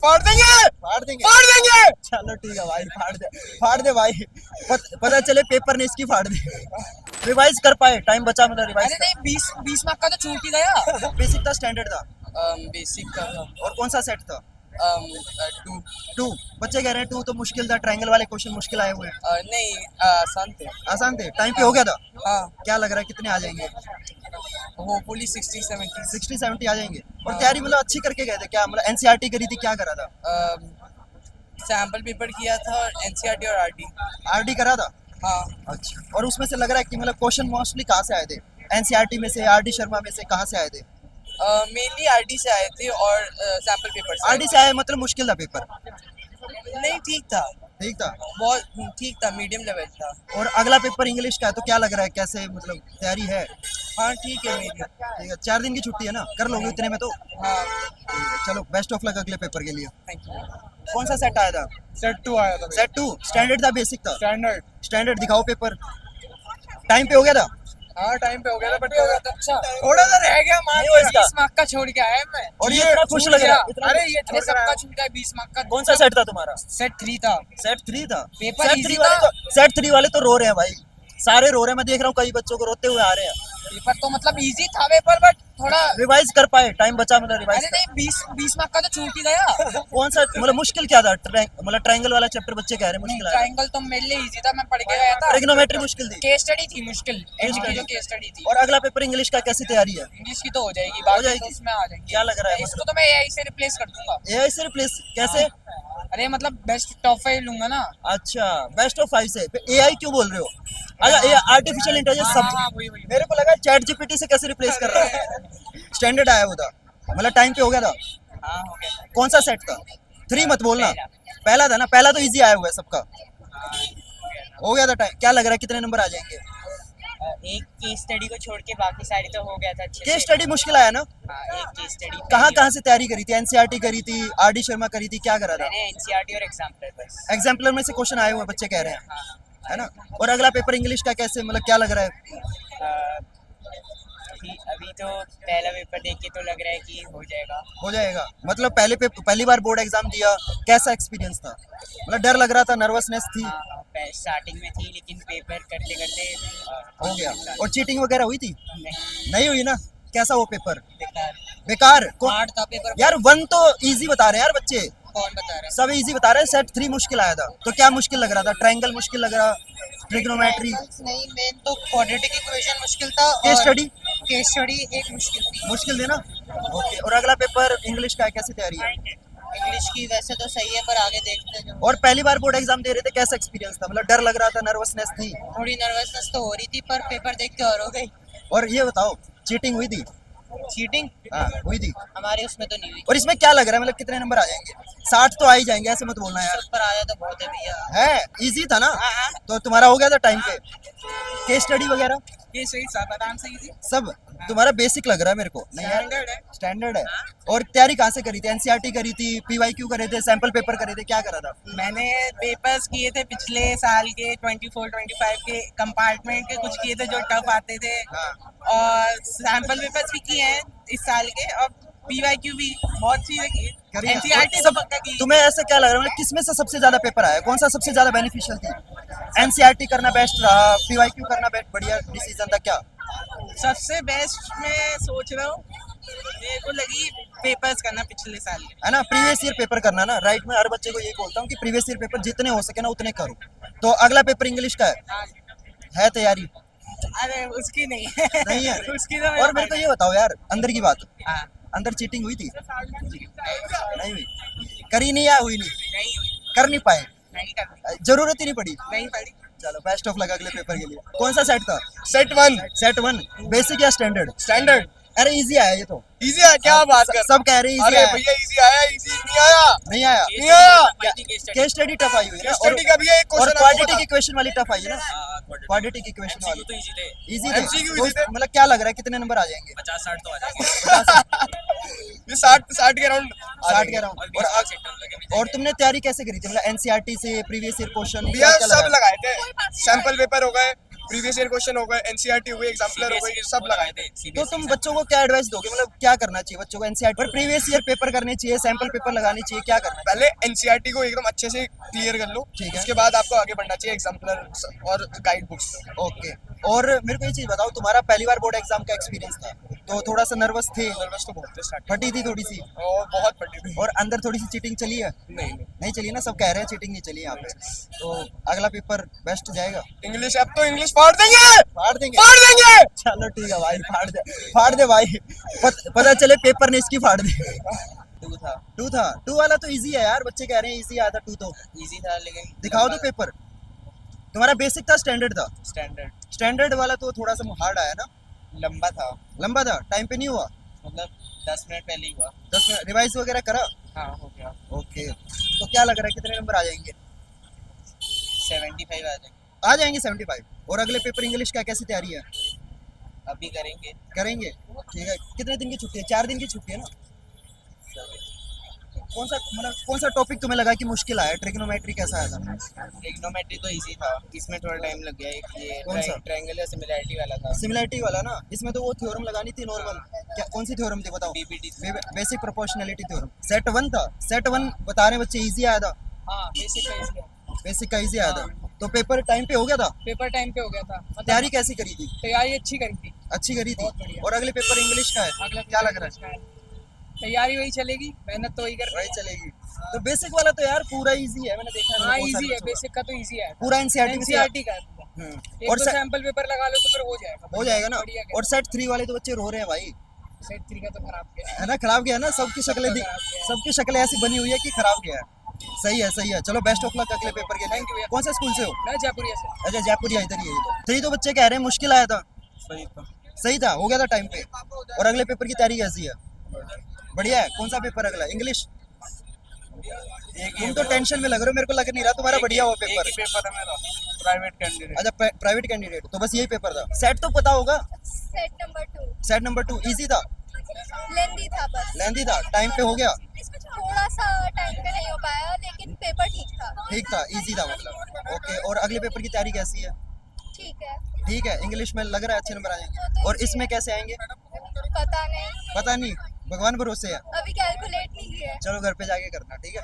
फाड़ देंगे फाड़ देंगे। फाड़ देंगे। चलो ठीक है भाई, फाड़ दे भाई। पता चले पेपर ने इसकी फाड़ दी। रिवाइज कर पाए, टाइम बचा मतलब रिवाइज अरे नहीं 20 मार्क का तो छूट ही गया। बेसिक था, स्टैंडर्ड था, बेसिक का था और कौन सा सेट था? 2। टू। बच्चे कह रहे हैं टू तो मुश्किल था, ट्रायंगल वाले क्वेश्चन मुश्किल आए हुए हैं। नहीं आसान थे। आसान थे, टाइम पे हो गया था। हाँ क्या लग रहा है कितने आ जाएंगे? होपफुली 60-70। 60-70 आ जाएंगे। और तैयारी मतलब अच्छी करके गए थे क्या? मतलब एनसीईआरटी करी थी, क्या करा था? सैम्पल पेपर किया था और एनसीईआरटी और आरटी। आरडी करा था। हाँ अच्छा, और उसमें से लग रहा है कि मतलब क्वेश्चन मोस्टली कहाँ से आए थे? एनसीईआरटी में से, आरडी शर्मा में से, कहाँ से आए थे? मेनली आरटी से आए थे और सैम्पल पेपर से। आरडी से आए मतलब मुश्किल था पेपर? नहीं ठीक था, ठीक था। बहुत ठीक था, मीडियम लेवल था। और अगला पेपर इंग्लिश का है, तो क्या लग रहा है कैसे मतलब तैयारी है? हाँ ठीक है मेरी। ठीक है, 4 दिन की छुट्टी है ना, कर लोगे इतने में तो? हाँ ठीक है, चलो बेस्ट ऑफ लक अगले पेपर के लिए। Thank you. कौन सा सेट आया था? सेट 2 आया था। सेट 2 स्टैंडर्ड था, बेसिक था? स्टैंडर्ड। स्टैंडर्ड दिखाओ पेपर। टाइम पे हो गया था? हाँ टाइम पे हो गया था, बट अच्छा थोड़ा सा रह गया मान नहीं हुआ इसका। 20 मार्क का छोड़ के आया मैं। और ये इतना खुश लग रहा है इतना- अरे ये अरे सबका छूट गया 20 मार्क का। कौन सा सेट था तुम्हारा? सेट 3 था। सेट 3 था। पेपर सेट easy 3 वाले था। तो रो रहे हैं भाई, सारे रो रहे हैं। मैं देख रहा हूँ कई बच्चों को रोते हुए आ रहे हैं। पेपर तो मतलब इजी था पेपर, बट थोड़ा रिवाइज कर पाए, टाइम बचा मतलब रिवाइज? अरे नहीं 20 मार्क का तो छूट ही गया। कौन सा मतलब मुश्किल क्या था? मतलब ट्रायंगल वाला चैप्टर बच्चे कह रहे हैं मुश्किल आया। ट्रायंगल तो मेरे लिए इजी था, मैं पढ़ के गया था। ट्रिग्नोमेट्री मुश्किल थी। केस स्टडी थी मुश्किल, study। जो केस स्टडी थी। और अगला पेपर इंग्लिश का कैसी तैयारी है? इंग्लिश की तो हो जाएगी, बाकी जाएगी। तो उसमें आ जाएंगे। क्या लग रहा है इसको तो मैं एआई से रिप्लेस कर दूंगा। एआई से रिप्लेस कैसे? अरे मतलब बेस्ट टॉप 5 लूंगा ना। अच्छा, बेस्ट ऑफ 5 से एआई क्यों बोल रहे हो? अच्छा, ये आर्टिफिशियल इंटेलिजेंस सब। वही मेरे को लगा चैट जीपीटी से कैसे रिप्लेस कर रहा है। स्टैंडर्ड आया हुआ था, मतलब टाइम पे हो गया था। हाँ हो गया। कौन सा सेट था? 3 मत बोलना, पहला था ना, पहला तो इजी आया हुआ है सबका। हो गया था टाइम। क्या लग रहा है कितने नंबर आ जाएंगे? एक केस स्टडी को छोड़ के बाकी सारी तो हो गया था अच्छे केस स्टडी मुश्किल आया ना? हाँ एक केस स्टडी कहाँ कहाँ से तैयारी करी थी? एनसीईआरटी करी थी, आरडी शर्मा करी थी, क्या करा था? मैंने एनसीईआरटी और एग्जाम्पल बस। एग्जाम्पलर में से क्वेश्चन आए हुए हैं, बच्चे कह रहे हैं, है ना? और अगला पेपर इंग्लिश का कैसे, मतलब क्या लग रहा है? अभी तो पहला पेपर देख के तो लग रहा है कि हो जाएगा। हो जाएगा मतलब पहली बार बोर्ड एग्जाम दिया, कैसा एक्सपीरियंस था? मतलब डर लग रहा था, नर्वसनेस थी? स्टार्टिंग में थी, लेकिन पेपर करते करते हो गया। और चीटिंग वगैरह हुई थी? नहीं, नहीं हुई ना? कैसा वो पेपर? बेकार बेकार? हार्ड था पेपर। यार 1 तो इजी बता रहे हैं यार बच्चे, कौन बता रहा है? सब इजी बता रहे हैं। सेट 3 मुश्किल आया था, तो क्या मुश्किल लग रहा था? ट्रायंगल मुश्किल लग रहा, ट्रिग्नोमेट्री? नहीं, मेन तो क्वाड्रेटिक इक्वेशन मुश्किल था। केस स्टडी केस स्टडी एक मुश्किल थी। मुश्किल थी ना? ओके। और अगला पेपर इंग्लिश का है, कैसी तैयारी है? इंग्लिश की वैसे तो सही है, पर आगे देखते हैं। और पहली बार बोर्ड एग्जाम दे रहे थे, कैसा एक्सपीरियंस था? मतलब डर लग रहा था, नर्वसनेस थी? थोड़ी नर्वसनेस तो हो रही थी, पर पेपर देख के और हो गई। और ये बताओ, चीटिंग हुई थी? चीटिंग हाँ हुई थी। हमारे उसमें तो नहीं हुई। और इसमें क्या लग रहा है, मतलब कितने नंबर आ जाएंगे? 60 तो आ ही जाएंगे, ऐसे मत बोलना यार। पर आया तो बहुत है भैया। है इजी था ना? तो तुम्हारा हो गया था टाइम पे? केस स्टडी वगैरह ये सही सब आराम से इजी। सब? तुम्हारा बेसिक लग रहा है मेरे को। नहीं यार, स्टैंडर्ड है। स्टैंडर्ड है। और तैयारी कहाँ से करी थी? एनसीईआरटी करी थी, पीवाईक्यू करे थे, सैंपल पेपर करे थे, क्या करा था? मैंने पेपर्स किए थे पिछले साल के 24-25 के कंपार्टमेंट के, कुछ किए थे जो टफ आते थे। हाँ। और सैंपल पेपर्स भी किए हैं इस साल के, और पीवाईक्यू भी बहुत चीजें की। करी है। एनसीईआरटी सब तो पक्का की। तुम्हें ऐसा क्या लग रहा है, मतलब किसमें से सबसे ज्यादा पेपर आया? कौन सा सबसे ज्यादा बेनिफिशियल थी? एनसीईआरटी करना बेस्ट रहा, पीवाईक्यू करना बढ़िया डिसीजन था क्या? सबसे बेस्ट मैं सोच रहा हूँ, मेरे को लगी पेपर्स करना पिछले साल के। है ना? प्रीवियस ईयर पेपर करना ना, राइट? मैं हर बच्चे को यही बोलता हूँ कि प्रीवियस ईयर पेपर जितने हो सके ना उतने करो। तो अगला पेपर इंग्लिश का है तैयारी? अरे उसकी नहीं है। नहीं है? उसकी तो और मेरे को ये बताओ यार, अंदर की बात, हाँ, अंदर चीटिंग हुई थी? नहीं हुई? करी नहीं या हुई नहीं? नहीं हुई, कर नहीं पाए? नहीं करनी, जरूरत ही नहीं पड़ी? नहीं पड़ी। चलो बेस्ट ऑफ लक अगले पेपर के लिए। कौन सा सेट था? सेट 1 सेट 1 बेसिक या स्टैंडर्ड? स्टैंडर्ड। अरे इजी आया ये तो। इजी है क्या बात कर? सब कह रहे हैं इजी अरे आया। भैया इजी आया, इजी नहीं आया। नहीं आया? नहीं आया। केस स्टडी टफ आई हुई है ना? स्टडी का भी एक और क्वेश्चन क्वाड्रेटिक इक्वेशन वाली टफ आई है ना? क्वाड्रेटिक इक्वेशन वाली तो इजी थे। इजी MCQ थे। easy थे। मतलब क्या लग रहा है कितने नंबर आ जाएंगे? 50-60 तो आ जाएंगे। ये 60 के अराउंड 60 के अराउंड। और तुमने तैयारी कैसे करी थी? मतलब एनसीईआरटी से, प्रीवियस ईयर क्वेश्चन? भैया सब लगाए थे, सैंपल पेपर हो गए, प्रीवियस ईयर क्वेश्चन हो गए, एनसीईआरटी हो गई, एग्जाम्पलर हो गई, सब लगाए थे। तो तुम बच्चों को क्या एडवाइस दोगे, मतलब क्या करना चाहिए बच्चों को? एनसीईआरटी पर प्रीवियस ईयर पेपर करने चाहिए, सैंपल पेपर लगाने चाहिए, क्या करना पहले एनसीईआरटी को एकदम अच्छे से क्लियर कर लो, ठीक है। उसके बाद आपको आगे बढ़ना चाहिए एग्जाम्पलर और गाइड बुक्स। चाहिए? ओके। और मेरे को ये चीज बताओ, तुम्हारा पहली बार बोर्ड एग्जाम का एक्सपीरियंस था, तो थोड़ा सा नर्वस थे? नर्वस तो बहुत थे स्टार्टिंग फटी थी थोड़ी सी? और बहुत फटी थी। और अंदर थोड़ी सी चीटिंग चली है? नहीं नहीं चली ना, सब कह रहे हैं चीटिंग नहीं चली यहाँ पे। तो अगला पेपर बेस्ट जाएगा? इंग्लिश, अब तो इंग्लिश फाड़ देंगे, फाड़ देंगे? फाड़ देंगे। चलो ठीक है भाई, फाड़ दे भाई। पता चले पेपर ने इसकी फाड़ दी। 2 था। 2 था? 2 वाला तो इजी है यार, बच्चे कह रहे हैं इजी आया था 2 तो। इजी था लेकिन दिखाओ तो पेपर। तुम्हारा बेसिक था स्टैंडर्ड था? स्टैंडर्ड स्टैंडर्ड वाला तो थोड़ा सा हार्ड आया ना? लंबा था, लंबा था? टाइम पे नहीं हुआ? मतलब 10 मिनट पहले ही हुआ। 10 मिनट रिवाइज वगैरह करा? हाँ हो गया। ओके। तो क्या लग रहा है कितने नंबर आ जाएंगे? 75 आ जाए। आ जाएंगे 75। और अगले पेपर इंग्लिश का कैसी तैयारी है? अभी करेंगे। करेंगे? ठीक है। कितने दिन की छुट्टी है? 4 दिन की छुट्टी है ना? कौन सा टॉपिक तुम्हें लगा कि मुश्किल आया? ट्रिग्नोमेट्री कैसा आया था? ट्रिग्नोमेट्री तो इजी था, इसमें थोड़ा टाइम लग गया। एक ये कौन सा? ट्रायंगल सिमिलैरिटी वाला था। सिमिलैरिटी वाला ना? इसमें तो वो थ्योरम लगानी थी नॉर्मल। क्या कौन सी थ्योरम थी बताओ? BPT. Basic proportionality theorem. Set 1 था? सेट 1 बता रहे बच्चे इजी आया था? हाँ बेसिक का इजी है। बेसिक का इजी आया था? तो पेपर टाइम पे हो गया था? पेपर टाइम पे हो गया था। मतलब तैयारी कैसी करी थी? तैयारी अच्छी करी थी। अच्छी करी थी? बहुत बढ़िया। और अगले पेपर इंग्लिश का है, अगला क्या लग रहा है? तैयारी वही चलेगी, मेहनत तो वही कर वही चलेगी? तो बेसिक वाला तो यार पूरा इजी है, मैंने देखा है। हाँ बहुत सारे इजी है, बच्चों का। बेसिक का तो इजी है। पूरा एनसीईआरटी एनसीईआरटी का है पूरा। एक और तो से- सैंपल पेपर लगा लो तो फिर हो जाएगा। हो जाएगा ना? बढ़िया और सेट 3 वाले तो बच्चे रो रहे हैं भाई, सेट 3 का तो खराब गया। है ना? खराब गया ना? सबकी शक्लें खराब गया। सबकी शक्लें ऐसी बनी हुई है कि खराब गया है। सही है, सही है। चलो बेस्ट ऑफ लक अगले पेपर के लिए। Thank you भैया। कौन से स्कूल से हो? मैं जयपुरिया से। अच्छा जयपुरिया, इधर ही है। तो 3 तो बच्चे कह रहे हैं मुश्किल आया था? सही था। सही था? हो गया था टाइम पे? और अगले पेपर की तैयारी कैसी है? बढ़िया है। कौन सा पेपर अगला? इंग्लिश? तुम तो टेंशन में लग रहे हो, मेरे को लग नहीं रहा तुम्हारा बढ़िया हुआ पेपर। पेपर है मेरा, प्राइवेट कैंडिडेट। अच्छा प्राइवेट कैंडिडेट, तो बस यही पेपर था। सेट तो पता होगा? Set number 2 set number 2 easy था? लेंदी था, बस लेंदी था? टाइम पे हो गया? थोड़ा सा टाइम पे नहीं हो पाया, लेकिन पेपर ठीक था। ठीक था, इजी था मतलब। ओके। और अगले पेपर की तैयारी कैसी है? ठीक है। ठीक है। इंग्लिश में लग रहा है अच्छे नंबर आ जाएंगे। और इसमें कैसे आएंगे? पता नहीं, पता नहीं, भगवान भरोसे है। अभी कैलकुलेट नहीं किया है। चलो घर पे जाके करना, ठीक है?